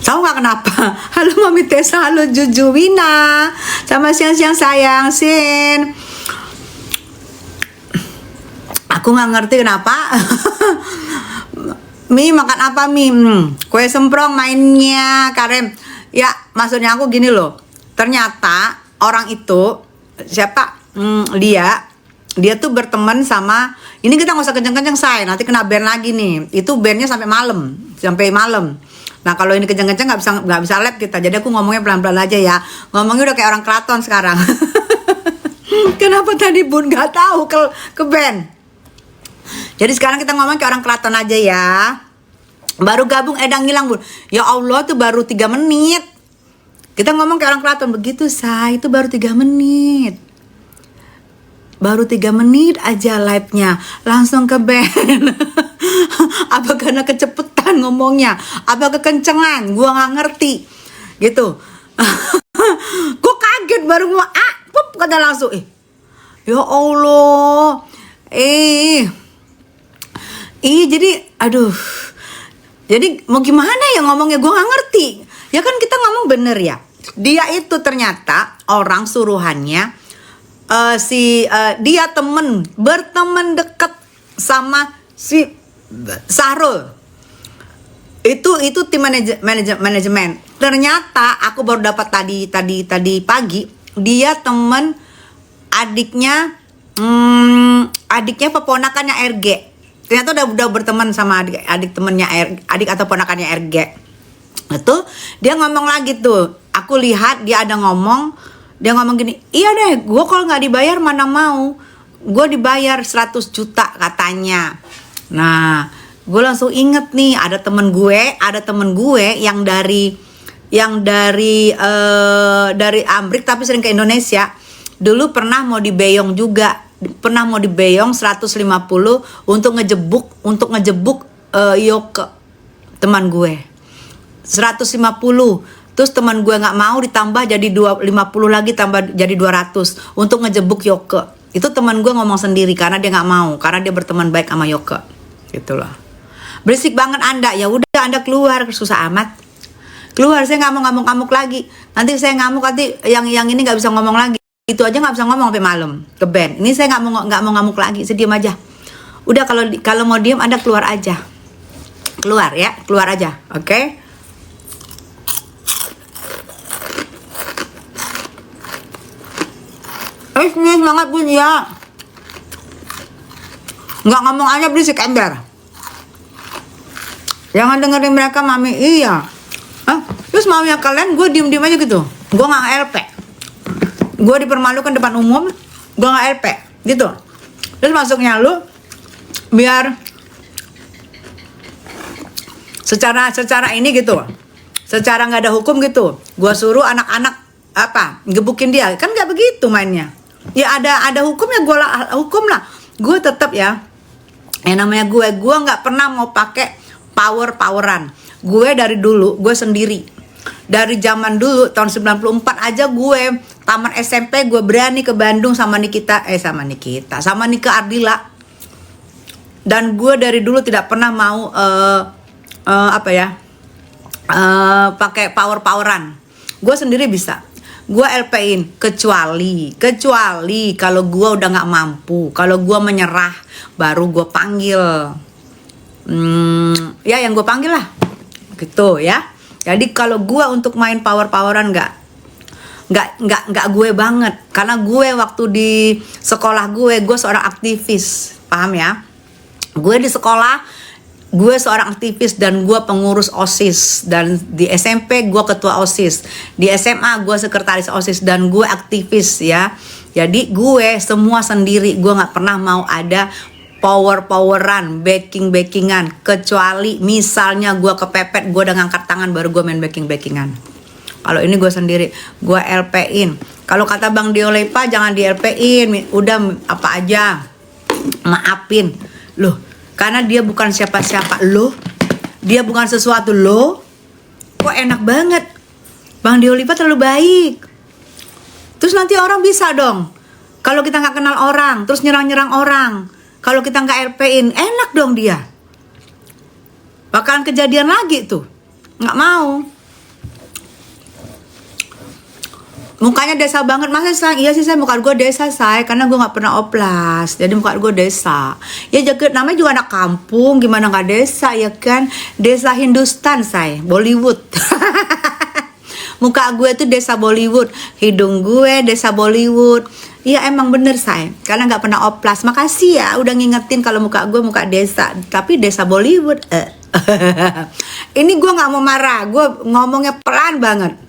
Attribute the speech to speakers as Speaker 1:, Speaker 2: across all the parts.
Speaker 1: Tahu nggak kenapa? Halo Mami Tessa, halo Juju Wina, sama siang-siang sayang Sin. Aku nggak ngerti kenapa. Mi makan apa Mi? Kue semprong mainnya Karem. Ya maksudnya aku gini loh. Ternyata orang itu siapa? Dia tuh berteman sama. Ini kita nggak usah kenceng-kenceng say. Nanti kena ban lagi nih. Itu bandnya sampai malam. Nah kalau ini kenceng-kenceng nggak bisa lab kita. Jadi aku ngomongnya pelan-pelan aja ya. Ngomongnya udah kayak orang keraton sekarang. Kenapa tadi Bun nggak tahu ke band? Jadi sekarang kita ngomong kayak orang keraton aja ya. Baru gabung Edang ngilang Bun. Ya Allah tuh baru 3 menit. Kita ngomong kayak orang keraton begitu say. Itu baru 3 menit. Baru 3 menit aja live-nya langsung ke band. Apa karena kecepetan ngomongnya? Apa kekencengan? Gua nggak ngerti. Gitu. Gua kaget baru ngomong pup kata langsung ya Allah. Jadi aduh. Jadi mau gimana ya ngomongnya? Gua nggak ngerti. Ya kan kita ngomong bener ya. Dia itu ternyata orang suruhannya dia berteman dekat sama si Sahrul. Itu tim manajemen. Ternyata aku baru dapat tadi pagi, dia temen adiknya keponakannya RG. Ternyata udah berteman sama adik temennya adik atau ponakannya RG. Itu dia ngomong lagi tuh. Aku lihat dia ada ngomong. Dia ngomong gini, iya deh, gue kalau nggak dibayar mana mau. Gue dibayar 100 juta katanya. Nah, gue langsung inget nih, ada temen gue yang dari Amrik tapi sering ke Indonesia. Dulu pernah mau dibeyong juga, 150 untuk ngejebuk Yoke, teman gue. 150. Terus teman gue nggak mau ditambah jadi 250 lagi tambah jadi 200 untuk ngejebuk Yoke. Itu teman gue ngomong sendiri karena dia nggak mau, karena dia berteman baik sama Yoke. Gitu loh. Berisik banget Anda. Ya udah Anda keluar, susah amat. Keluar, saya nggak mau ngamuk-ngamuk lagi. Nanti saya ngamuk nanti yang ini nggak bisa ngomong lagi. Itu aja nggak bisa ngomong sampai malam ke band. Ini saya nggak mau ngamuk lagi, saya diam aja. Udah kalau mau diam Anda keluar aja. Keluar ya, keluar aja. Oke? Ini semangat Bun ya. Nggak ngomong aja berisik ember. Jangan dengerin mereka Mami. Iya. Terus maunya kalian gue diem aja gitu. Gue nggak LP. Gue dipermalukan depan umum. Gue nggak LP gitu. Terus masuknya lu biar secara ini gitu. Secara nggak ada hukum gitu. Gue suruh anak-anak gebukin dia. Kan nggak begitu mainnya. Ya ada hukumnya, gue hukum lah. Gue tetap ya. Yang namanya gue nggak pernah mau pakai poweran. Gue dari dulu gue sendiri. Dari zaman dulu tahun 94 aja gue taman SMP gue berani ke Bandung sama Nika Ardila. Dan gue dari dulu tidak pernah mau pakai poweran. Gue sendiri bisa. Gue LP-in kecuali kalau gue udah nggak mampu, kalau gue menyerah baru gue panggil ya yang gue panggil lah gitu ya. Jadi kalau gue untuk main poweran nggak gue banget, karena gue waktu di sekolah gue seorang aktivis, paham ya? Gue di sekolah gue seorang aktivis dan gue pengurus OSIS, dan di SMP gue ketua OSIS, di SMA gue sekretaris OSIS, dan gue aktivis ya. Jadi gue semua sendiri, gue nggak pernah mau ada poweran, backingan, kecuali misalnya gue kepepet, gue udah ngangkat tangan baru gue main backingan. Kalau ini gue sendiri, gue LP-in. Kalau kata Bang Diolepa jangan di LP-in, udah apa aja maafin loh. Karena dia bukan siapa-siapa loh. Dia bukan sesuatu loh. Kok enak banget. Bang Diolepa terlalu baik. Terus nanti orang bisa dong. Kalau kita nggak kenal orang, terus nyerang orang. Kalau kita nggak LP-in, enak dong dia. Bakalan kejadian lagi tuh. Nggak mau. Mukanya desa banget. Masa sayang? Iya sih, saya muka gue desa, say, karena gue nggak pernah oplas, jadi muka gue desa. Ya jaga, namanya juga anak kampung, gimana nggak desa ya kan? Desa Hindustan, say, Bollywood. Muka gue tuh desa Bollywood, hidung gue desa Bollywood. Iya emang bener, say, karena nggak pernah oplas. Makasih ya udah ngingetin kalau muka gue muka desa, tapi desa Bollywood. Ini gue nggak mau marah, gue ngomongnya pelan banget.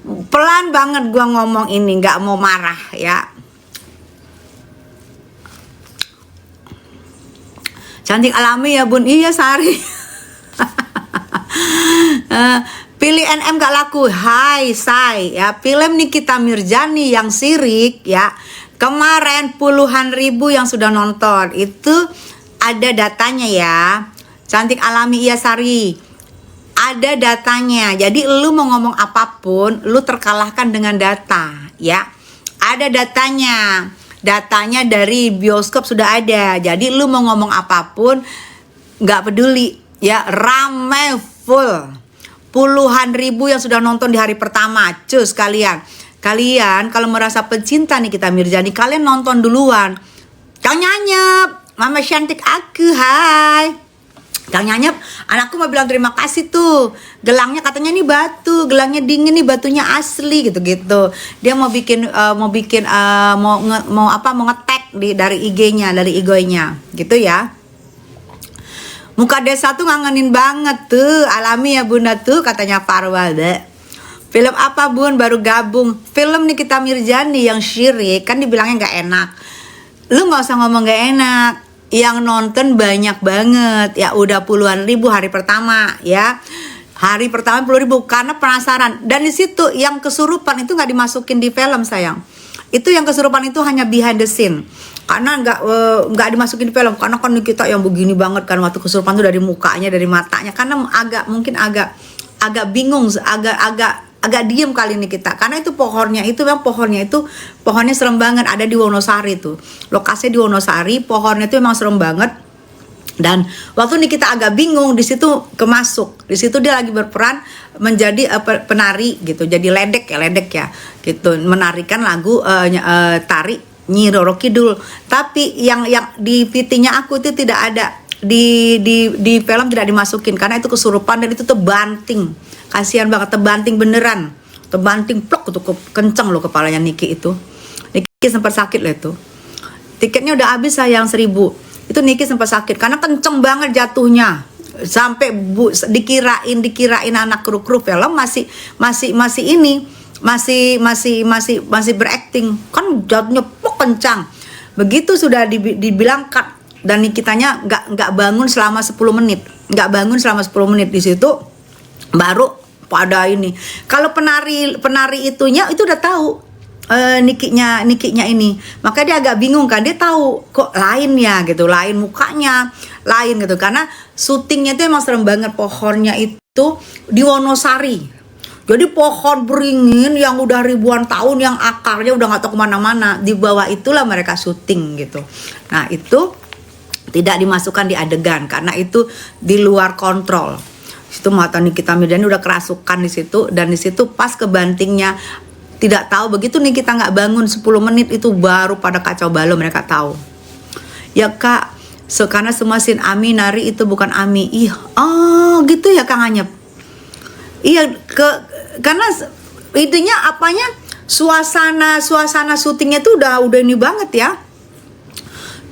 Speaker 1: Pelan banget gua ngomong ini, nggak mau marah ya. Cantik alami ya bun. Iya Sari. Pilih NM gak laku. Hai say ya, film Nikita Mirzani yang sirik ya, kemarin puluhan ribu yang sudah nonton. Itu ada datanya ya. Cantik alami iya Sari, ada datanya. Jadi lu mau ngomong apapun, lu terkalahkan dengan data ya. Ada datanya. Datanya dari bioskop sudah ada. Jadi lu mau ngomong apapun nggak peduli ya, rame full. Puluhan ribu yang sudah nonton di hari pertama. Cus kalian. Kalian kalau merasa pecinta Nikita Mirzani, kalian nonton duluan. Kang Nyanyep, Mama cantik aku, hai. Kang Nyanyep, anakku mau bilang terima kasih tuh. Gelangnya katanya nih batu, gelangnya dingin nih, batunya asli gitu-gitu. Dia mau bikin mau nge-tag dari IG-nya, dari IG-nya gitu ya. Muka desa tuh ngangenin banget tuh, alami ya bunda tuh katanya Farwal deh. Film apa bun baru gabung? Film Nikita Mirzani yang syirik, kan dibilangnya nggak enak. Lu nggak usah ngomong nggak enak. Yang nonton banyak banget ya, udah puluhan ribu hari pertama ya. Hari pertama 10.000 karena penasaran. Dan di situ yang kesurupan itu nggak dimasukin di film sayang. Itu yang kesurupan itu hanya behind the scene. Karena nggak dimasukin di film, karena kan kita yang begini banget kan waktu kesurupan tuh, dari mukanya, dari matanya. Karena mungkin agak bingung, agak diem kali ini kita, karena itu pohonnya serem banget, ada di Wonosari tuh, lokasinya di Wonosari, pohonnya itu memang serem banget. Dan waktu ini kita agak bingung, di situ kemasuk, di situ dia lagi berperan menjadi penari gitu, jadi ledek ya gitu, menarikan lagu tari Nyi Roro Kidul. Tapi yang di VT-nya aku itu tidak ada, di film tidak dimasukin karena itu kesurupan dan itu tebanting. Kasihan banget, tebanting beneran, tebanting plok itu kenceng loh kepalanya Niki itu. Niki sempat sakit loh itu. Tiketnya udah habis sayang 1.000. Itu Niki sempat sakit karena kenceng banget jatuhnya. Sampai dikirain anak kru film masih berakting. Kan jatuhnya plok kencang. Begitu sudah dibilang cut dan Nikitanya nggak bangun selama 10 menit. Nggak bangun selama 10 menit di situ. Baru pada ini, kalau penari itunya itu udah tahu Nikinya ini, maka dia agak bingung kan, dia tahu kok lain ya gitu, lain mukanya, lain gitu, karena syutingnya itu emang serem banget. Pohonnya itu di Wonosari, jadi pohon beringin yang udah ribuan tahun, yang akarnya udah nggak tahu kemana-mana, di bawah itulah mereka syuting gitu. Nah itu tidak dimasukkan di adegan karena itu di luar kontrol. Situ mata Nikita Mirzani udah kerasukan di situ, dan di situ pas kebantingnya tidak tahu, begitu Nikita nggak bangun 10 menit itu baru pada kacau balau, mereka tahu. Ya kak, karena semua scene Ami nari itu bukan Ami. Gitu ya Kang Anyep. Iya, karena intinya apanya, suasana syutingnya tuh udah ini banget ya.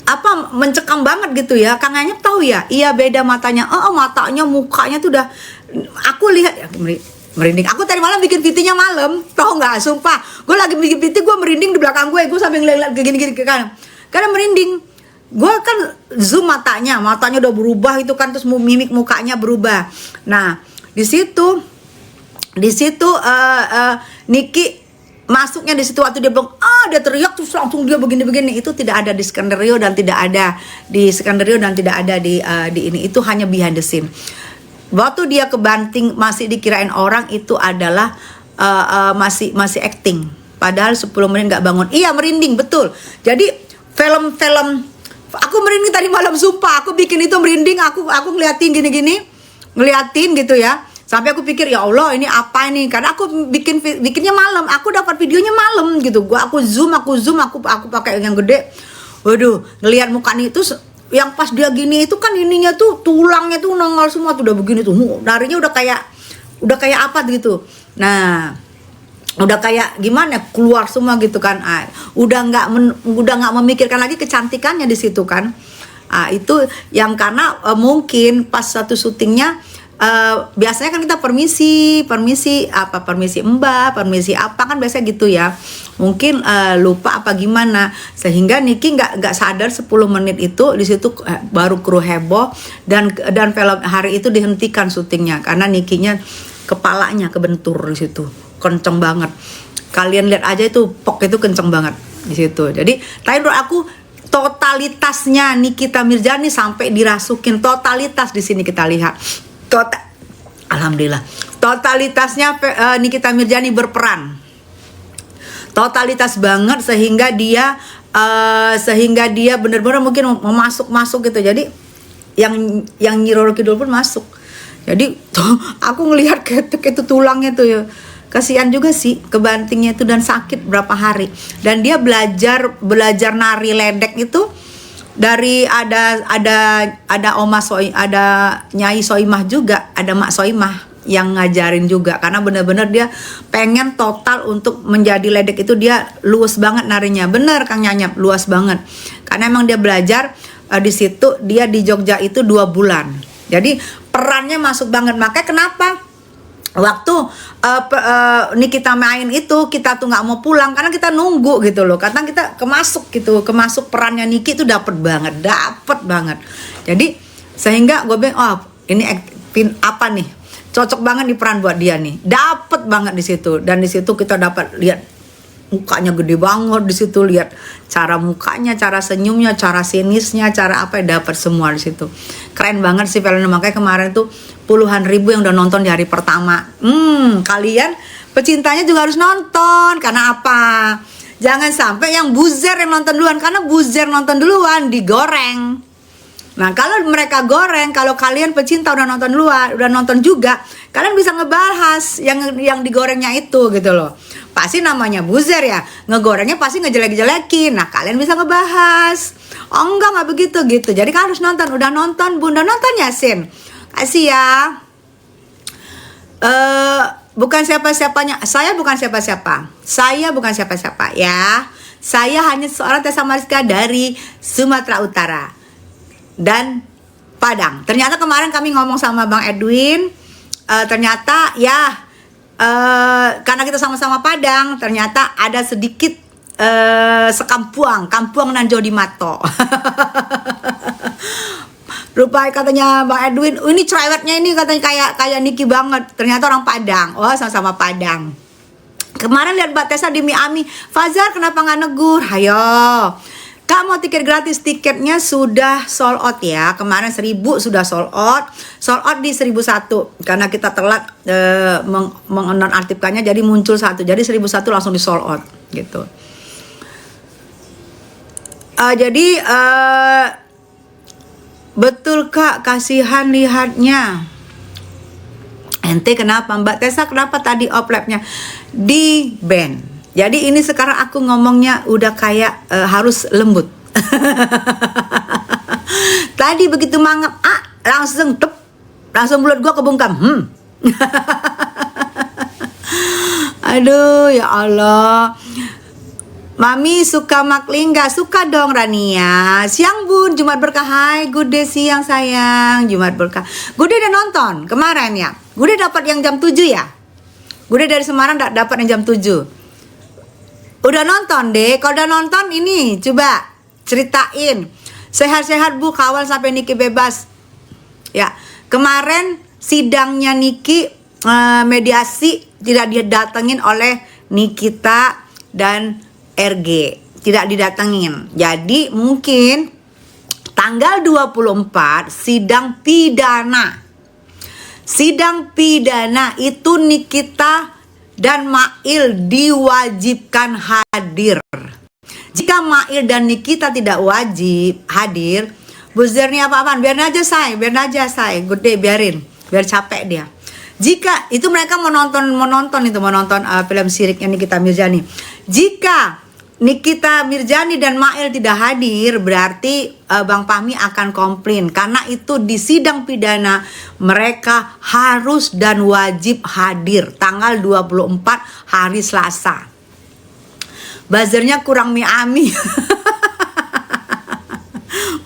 Speaker 1: Apa mencekam banget gitu ya. Kang Anyep tahu ya? Iya beda matanya. Matanya, mukanya tuh udah, aku lihat ya, merinding. Aku tadi malam bikin VT-nya malam, tahu nggak? Sumpah, gue lagi bikin VT, gue merinding di belakang gue sambil ngeliat gini ke kanan. Karena merinding. Gue kan zoom matanya udah berubah itu kan, terus mimik mukanya berubah. Nah, di situ Niki masuknya di situ waktu dia bilang dia teriak terus langsung dia begini-begini, itu tidak ada di skenario dan tidak ada di ini, itu hanya behind the scene. Waktu dia kebanting masih dikirain orang itu adalah masih acting, padahal 10 menit nggak bangun. Iya merinding betul. Jadi film aku merinding tadi malam, sumpah aku bikin itu merinding, aku ngeliatin gini-gini, ngeliatin gitu ya. Sampai aku pikir ya Allah ini apa ini? Karena aku bikinnya malam, aku dapat videonya malam gitu. Aku zoom, aku pakai yang gede. Waduh, ngelihat mukanya itu yang pas dia gini itu kan ininya tuh tulangnya tuh nongol semua tuh udah begini tuh. Larinya udah kayak apa gitu. Nah, udah kayak gimana keluar semua gitu kan. Udah nggak memikirkan lagi kecantikannya di situ kan. Itu yang karena mungkin pas satu syutingnya biasanya kan kita permisi mbak, permisi apa kan biasanya gitu ya. Mungkin lupa apa gimana sehingga Niki nggak sadar 10 menit itu di situ baru kru heboh dan film hari itu dihentikan syutingnya karena Nikinya kepalanya kebentur di situ kenceng banget. Kalian lihat aja itu pok itu kenceng banget di situ. Jadi tapi menurut aku totalitasnya Nikita Mirzani sampai dirasukin totalitas di sini kita lihat. Alhamdulillah totalitasnya Nikita Mirzani berperan totalitas banget sehingga dia benar-benar mungkin masuk gitu. Jadi yang Nyi Roro Kidul pun masuk. Jadi aku ngelihat ketek itu tulangnya tuh ya. Kasihan juga sih kebantingnya itu dan sakit berapa hari. Dan dia belajar nari ledek itu dari ada Oma ada Nyai Soimah juga, ada Mak Soimah yang ngajarin juga karena benar-benar dia pengen total untuk menjadi ledek itu dia luas banget narinya. Bener Kang Nyanyap, luas banget. Karena emang dia belajar di situ dia di Jogja itu 2 bulan. Jadi perannya masuk banget. Makanya kenapa waktu Nikita main itu kita tuh nggak mau pulang karena kita nunggu gitu loh, karena kita kemasuk perannya Niki itu dapet banget. Jadi sehingga gue bilang oh ini apa nih cocok banget nih peran buat dia nih, dapet banget di situ. Dan di situ kita dapat lihat mukanya gede banget di situ, lihat cara mukanya, cara senyumnya, cara sinisnya, cara apa dapat semua di situ. Keren banget sih filmnya. Makanya kemarin tuh puluhan ribu yang udah nonton di hari pertama. Kalian pecintanya juga harus nonton. Karena apa? Jangan sampai yang buzzer yang nonton duluan, karena buzzer nonton duluan digoreng. Nah kalau mereka goreng, kalau kalian pecinta udah nonton duluan, udah nonton juga, kalian bisa ngebahas yang digorengnya itu gitu loh. Pasti namanya buzzer ya, ngegorengnya pasti ngejelek-jelekin. Nah kalian bisa ngebahas. Oh enggak begitu gitu. Jadi kalian harus nonton. Udah nonton Bunda, nonton Yasin. Kasih ya. Bukan siapa-siapanya. Saya bukan siapa-siapa. Saya bukan siapa-siapa ya. Saya hanya seorang Tessa Mariska dari Sumatera Utara dan Padang. Ternyata kemarin kami ngomong sama Bang Edwin, ternyata ya karena kita sama-sama Padang, ternyata ada sedikit kampuang Nanjo di Mato. Rupanya katanya Bang Edwin, ini cerewetnya ini katanya kayak Niki banget. Ternyata orang Padang. Oh sama-sama Padang. Kemarin lihat Mbak Tessa di Miami, Fazar kenapa nggak negur? Hayo. Kak mau tiket gratis, tiketnya sudah sold out ya. Kemarin 1000 sudah sold out di 1001 karena kita telat menonaktifkannya, jadi muncul 1. Jadi 1001 langsung di sold out gitu. Jadi betul Kak, kasihan lihatnya. Ente kenapa Mbak Tessa, kenapa tadi oplapnya di band? Jadi ini sekarang aku ngomongnya udah kayak harus lembut. Tadi begitu mangap, langsung mulut gua kebungkam. Aduh ya Allah. Mami suka makling gak? Suka dong Rania. Siang Bun, Jumat Berkah. Hai Gude, siang sayang, Jumat Berkah. Gude udah nonton kemarin ya? Gude dapat yang jam 7 ya? Gude dari Semarang dapat yang jam 7. Udah nonton deh. Kalau udah nonton ini coba ceritain. Sehat-sehat Bu, kawal sampai Niki bebas. Ya, kemarin sidangnya Niki mediasi tidak didatengin oleh Nikita dan RG. Tidak didatengin. Jadi mungkin tanggal 24 sidang pidana. Sidang pidana itu Nikita dan Mail diwajibkan hadir. Jika Mail dan Nikita tidak wajib hadir, buzzernya apa-apaan, biarin aja say, good day, biarin, biar capek dia. Jika itu mereka menonton film Siriknya Nikita Mirzani. Jika Nikita Mirzani dan Mail tidak hadir, berarti Bang Fahmi akan komplain karena itu di sidang pidana mereka harus dan wajib hadir tanggal 24 hari Selasa. Buzzernya kurang mi-ami.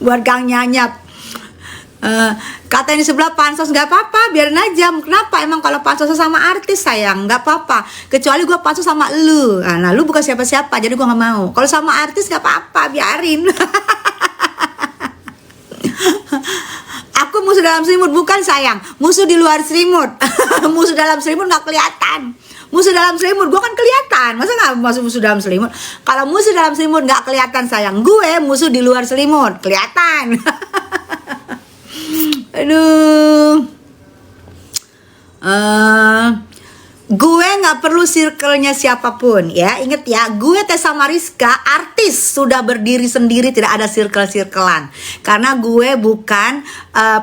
Speaker 1: Buat Kang Nyanyap. Kata ini sebelah pansos, nggak apa-apa, biarin aja. Kenapa? Emang kalau pansos sama artis sayang, nggak apa-apa. Kecuali gue pansos sama lu. Nah, lu bukan siapa-siapa, jadi gue nggak mau. Kalau sama artis nggak apa-apa, biarin. Aku musuh dalam selimut, bukan sayang. Musuh di luar selimut. Musuh dalam selimut nggak kelihatan. Musuh dalam selimut, gue kan kelihatan. Masa nggak masuk musuh dalam selimut? Kalau musuh dalam selimut nggak kelihatan sayang. Gue musuh di luar selimut, kelihatan. Aduh, gue nggak perlu circle-nya siapapun ya. Ingat ya, gue Tessa Mariska artis sudah berdiri sendiri, tidak ada circle-circlean. Karena gue bukan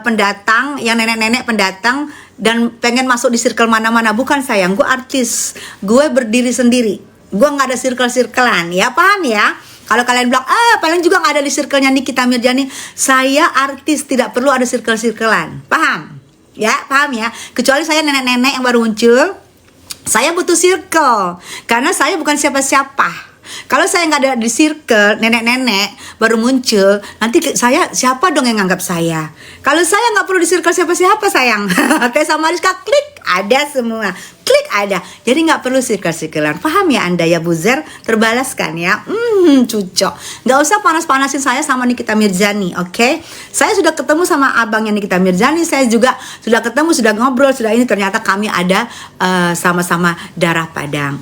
Speaker 1: pendatang yang nenek-nenek pendatang dan pengen masuk di circle mana-mana. Bukan sayang, gue artis, gue berdiri sendiri. Gue nggak ada circle-circlean ya, paham ya? Kalau kalian bilang, paling juga nggak ada di circle-nya Nikita Mirzani. Saya artis, tidak perlu ada circle-circlean. Paham? Ya, paham ya? Kecuali saya nenek-nenek yang baru muncul, saya butuh circle. Karena saya bukan siapa-siapa. Kalau saya nggak ada di circle, nenek-nenek baru muncul, nanti saya siapa dong yang nganggap saya? Kalau saya nggak perlu di circle siapa-siapa sayang. Tessa Mariska klik, ada semua. Klik ada. Jadi nggak perlu circle-circlean. Paham ya Anda ya Buzer? Terbalaskan ya. Cucok. Nggak usah panas-panasin saya sama Nikita Mirzani, oke? Saya sudah ketemu sama abangnya Nikita Mirzani. Saya juga sudah ketemu, sudah ngobrol, sudah ini. Ternyata kami ada sama-sama darah Padang.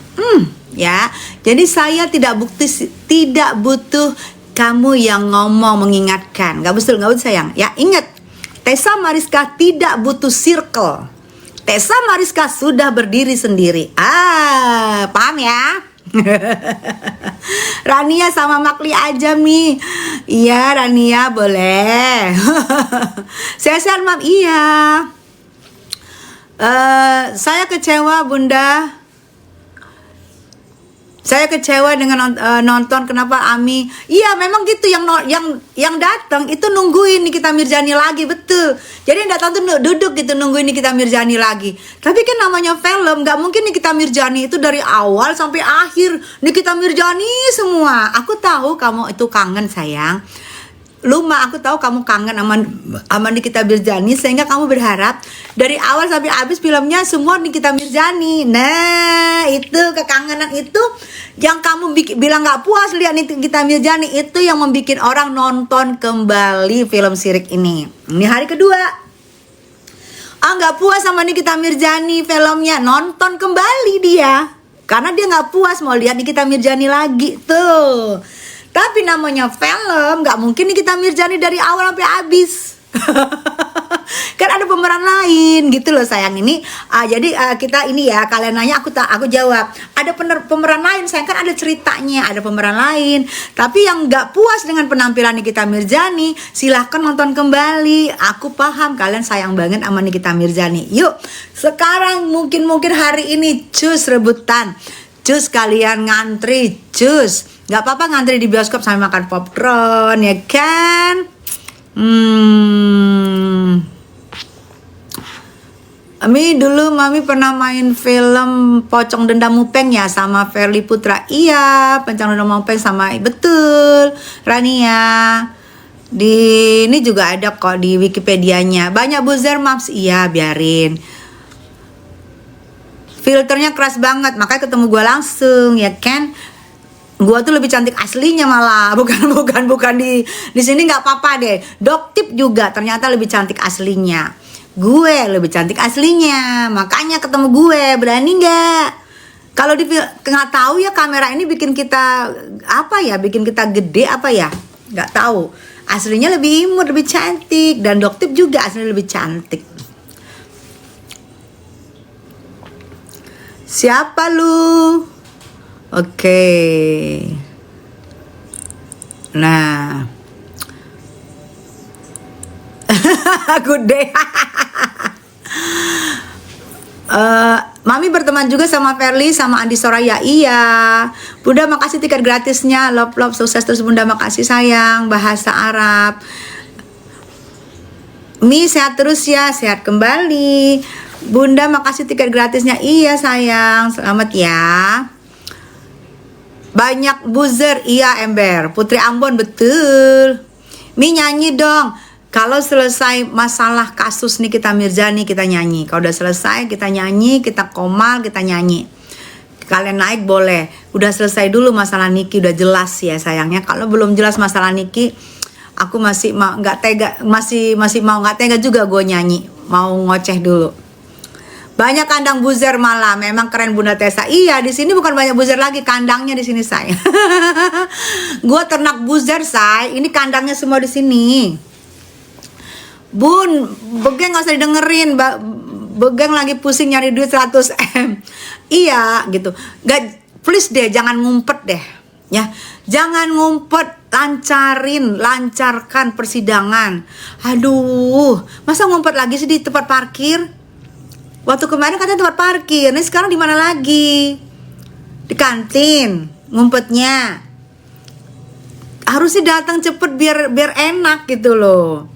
Speaker 1: Ya, jadi saya tidak butuh kamu yang ngomong mengingatkan. Nggak butuh sayang. Ya ingat, Tessa Mariska tidak butuh circle. Tessa Mariska sudah berdiri sendiri. Paham ya? Rania sama Makli aja Mi. Iya Rania boleh. Sehat Mam, iya. Saya kecewa Bunda. Saya kecewa dengan nonton kenapa Ami. Iya memang gitu, yang datang itu nungguin Nikita Mirzani lagi, betul. Jadi yang datang tuh duduk gitu nungguin Nikita Mirzani lagi. Tapi kan namanya film, nggak mungkin Nikita Mirzani itu dari awal sampai akhir Nikita Mirzani semua. Aku tahu kamu itu kangen sayang. Luma, aku tahu kamu kangen sama Nikita Mirzani, sehingga kamu berharap dari awal sampai habis filmnya semua Nikita Mirzani. Nah, itu kekangenan itu yang kamu bilang nggak puas lihat Nikita Mirzani, itu yang membuat orang nonton kembali film Sirik ini. Ini hari kedua. Nggak puas sama Nikita Mirzani filmnya, nonton kembali dia. Karena dia nggak puas mau lihat Nikita Mirzani lagi tuh. Tapi namanya film, nggak mungkin Nikita Mirzani dari awal sampai habis. Kan ada pemeran lain gitu loh sayang ini. Jadi kita ini ya, kalian nanya aku jawab. Ada pemeran lain sayang, kan ada ceritanya, ada pemeran lain. Tapi yang nggak puas dengan penampilan Nikita Mirzani, silahkan nonton kembali. Aku paham kalian sayang banget sama Nikita Mirzani. Yuk, sekarang mungkin hari ini cus rebutan. Cus kalian ngantri, cus. Gak apa-apa ngantri di bioskop sambil makan popcorn, ya kan? Mami pernah main film Pocong Dendam Mupeng ya sama Verly Putra. Iya, Pocong Dendam Mupeng sama, betul, Rania. Ini juga ada kok di Wikipedianya. Banyak buzzer maps, iya biarin. Filternya keras banget, makanya ketemu gue langsung, ya kan? Gue tuh lebih cantik aslinya malah, bukan di sini nggak apa-apa deh. Doktip juga ternyata lebih cantik aslinya. Gue lebih cantik aslinya, makanya ketemu gue, berani nggak? Kalau nggak tahu ya, kamera ini bikin kita apa ya? Bikin kita gede apa ya? Nggak tahu. Aslinya lebih imut, lebih cantik, dan Doktip juga aslinya lebih cantik. Siapa lu? Oke. Nah. Good day. Mami berteman juga sama Verly sama Andi Soraya. Iya. Bunda makasih tiket gratisnya. Love sukses terus Bunda, makasih sayang. Bahasa Arab. Mi sehat terus ya, sehat kembali. Bunda makasih tiket gratisnya. Iya sayang, selamat ya. Banyak buzzer, iya Ember. Putri Ambon, betul. Mi nyanyi dong. Kalau selesai masalah kasus Nikita Mirzani kita nyanyi. Kalau udah selesai kita nyanyi, kita komal, kita nyanyi. Kalian naik boleh. Udah selesai dulu masalah Niki, udah jelas ya sayangnya. Kalau belum jelas masalah Niki, aku masih mau nggak tega, masih mau nggak tega juga gue nyanyi. Mau ngoceh dulu. Banyak kandang buzzer malah, memang keren Bunda Tessa. Iya, di sini bukan banyak buzzer lagi, kandangnya di sini saya. Gue ternak buzzer say. Ini kandangnya semua di sini. Bun, Begeng gak usah didengerin. Begeng lagi pusing nyari duit 100 M. Iya gitu. Gak, please deh jangan ngumpet deh. Ya, jangan ngumpet, lancarkan persidangan. Aduh, masa ngumpet lagi sih di tempat parkir? Waktu kemarin katanya tempat parkir, nih sekarang di mana lagi? Di kantin ngumpetnya. Harusnya datang cepet biar enak gitu loh.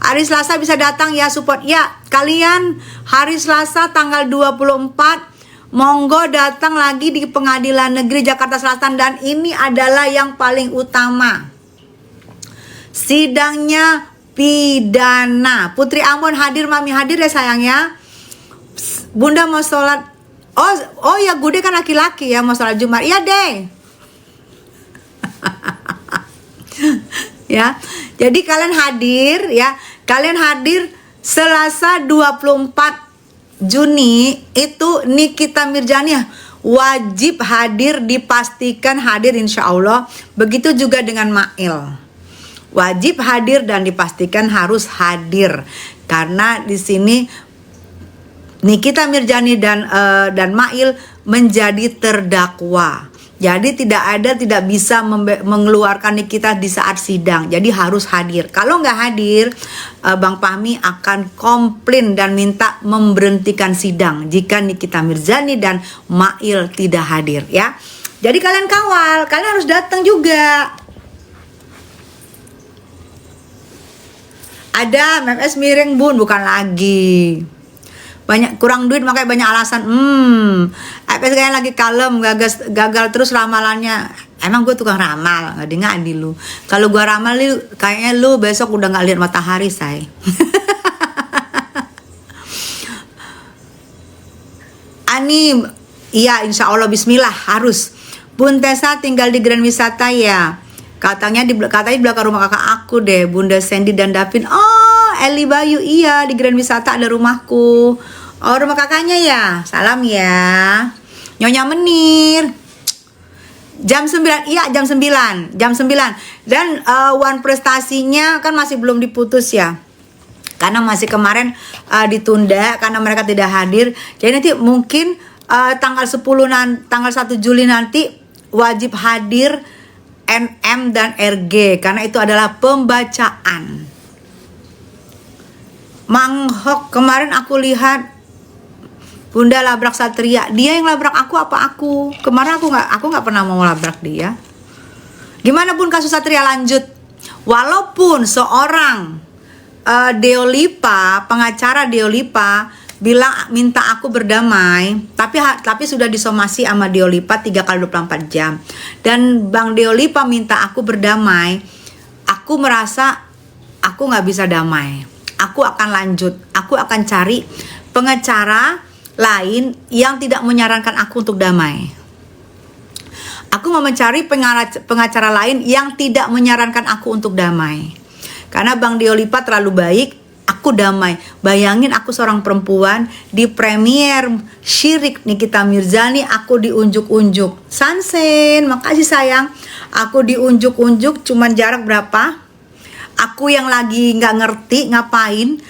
Speaker 1: Hari Selasa bisa datang ya support. Ya, kalian hari Selasa tanggal 24 monggo datang lagi di Pengadilan Negeri Jakarta Selatan, dan ini adalah yang paling utama. Sidangnya pidana. Putri Ambon hadir, Mami hadir ya sayang ya. Bunda mau sholat. Oh ya, Gude kan laki-laki ya, mau sholat Jumat. Iya deh. Ya. Jadi kalian hadir ya. Kalian hadir Selasa 24 Juni itu Nikita Mirzani wajib hadir, dipastikan hadir insya Allah. Begitu juga dengan Mail. Wajib hadir dan dipastikan harus hadir. Karena di sini Nikita Mirzani dan Mail menjadi terdakwa. Jadi tidak bisa mengeluarkan Nikita di saat sidang. Jadi harus hadir. Kalau nggak hadir, Bang Fahmi akan komplain dan minta memberhentikan sidang jika Nikita Mirzani dan Mail tidak hadir ya. Jadi kalian kawal, kalian harus datang juga. Ada MMS miring Bun, bukan lagi. Banyak kurang duit makanya banyak alasan. FS kayaknya lagi kalem, gagal terus ramalannya. Emang gue tukang ramal, ngadi lu. Kalau gue ramal lu, kayaknya lu besok udah nggak lihat matahari say. Ani, iya insya Allah Bismillah harus. Bun Tessa tinggal di Grand Wisata ya. Katanya di belakang rumah kakak aku deh, Bunda Sandy dan Davin. Oh, Eli Bayu, iya di Grand Wisata ada rumahku. Oh, rumah kakaknya ya. Salam ya. Nyonya Menir. Jam 9. Iya, jam 9. Dan one prestasinya kan masih belum diputus ya. Karena masih kemarin ditunda karena mereka tidak hadir. Jadi nanti mungkin tanggal 1 Juli nanti wajib hadir NM dan RG karena itu adalah pembacaan. Mang Hok kemarin aku lihat Bunda labrak Satria. Dia yang labrak aku apa aku? Kemarin aku nggak pernah mau labrak dia. Gimana Bun kasus Satria lanjut? Walaupun seorang Deolipa, pengacara Deolipa bilang minta aku berdamai, tapi sudah disomasi sama Deolipa 3x24 jam. Dan Bang Deolipa minta aku berdamai. Aku merasa aku nggak bisa damai. Aku akan lanjut. Aku akan cari pengacara lain yang tidak menyarankan aku untuk damai. Aku mau mencari pengacara lain yang tidak menyarankan aku untuk damai. Karena Bang Deolipa terlalu baik, aku damai. Bayangin aku seorang perempuan di premier syirik Nikita Mirzani, aku diunjuk-unjuk. Sansen, makasih sayang. Aku diunjuk-unjuk cuman jarak berapa? Aku yang lagi nggak ngerti ngapain.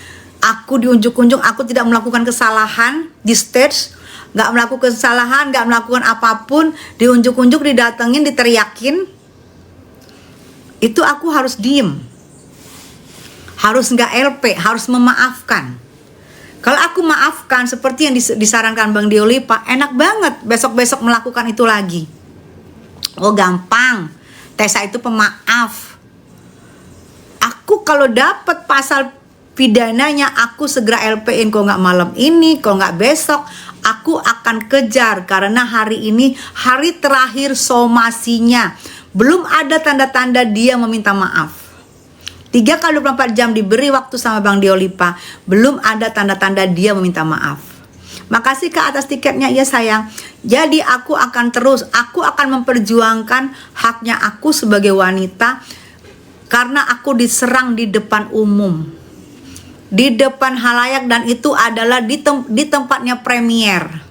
Speaker 1: Aku diunjuk-unjuk, aku tidak melakukan kesalahan di stage, nggak melakukan kesalahan, nggak melakukan apapun, diunjuk-unjuk, didatengin, diteriakin. Itu aku harus diem, harus nggak LP, harus memaafkan. Kalau aku maafkan seperti yang disarankan Bang Diolipa, enak banget besok-besok melakukan itu lagi. Oh gampang, Tessa itu pemaaf. Aku kalau dapat pasal pidananya, aku segera LP-in. Kalau nggak malam ini, kalau nggak besok, aku akan kejar. Karena hari ini hari terakhir somasinya. Belum ada tanda-tanda dia meminta maaf. 3 kali 24 jam diberi waktu sama Bang Diolipa, belum ada tanda-tanda dia meminta maaf. Makasih Kak atas tiketnya, ya sayang. Jadi aku akan memperjuangkan haknya aku sebagai wanita, karena aku diserang di depan umum, di depan halayak, dan itu adalah di tempatnya premier.